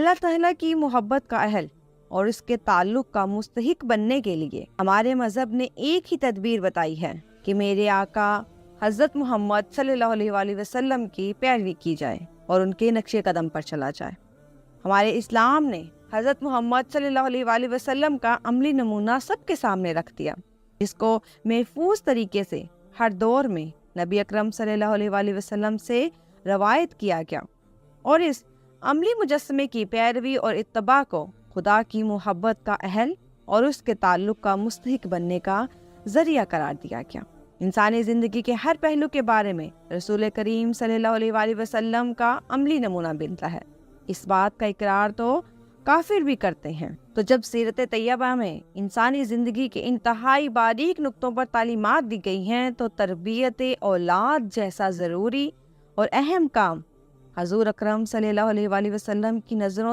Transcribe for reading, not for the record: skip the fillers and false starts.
اللہ تعالیٰ کی محبت کا اہل اور اس کے تعلق کا مستحق بننے کے لیے ہمارے مذہب نے ایک ہی تدبیر بتائی ہے کہ میرے آقا حضرت محمد صلی اللہ علیہ وآلہ وسلم کی پیروی کی جائے اور ان کے نقش قدم پر چلا جائے۔ ہمارے اسلام نے حضرت محمد صلی اللہ علیہ وآلہ وسلم کا عملی نمونہ سب کے سامنے رکھ دیا، جس کو محفوظ طریقے سے ہر دور میں نبی اکرم صلی اللہ علیہ وآلہ وسلم سے روایت کیا گیا، اور اس عملی مجسمے کی پیروی اور اتباع کو خدا کی محبت کا اہل اور اس کے تعلق کا مستحق بننے کا ذریعہ قرار دیا گیا۔ انسانی زندگی کے ہر پہلو کے بارے میں رسول کریم صلی اللہ علیہ وآلہ وسلم کا عملی نمونہ بنتا ہے۔ اس بات کا اقرار تو کافر بھی کرتے ہیں۔ تو جب سیرت طیبہ میں انسانی زندگی کے انتہائی باریک نقطوں پر تعلیمات دی گئی ہیں، تو تربیت اولاد جیسا ضروری اور اہم کام حضور اکرم صلی اللہ علیہ وآلہ وسلم کی نظروں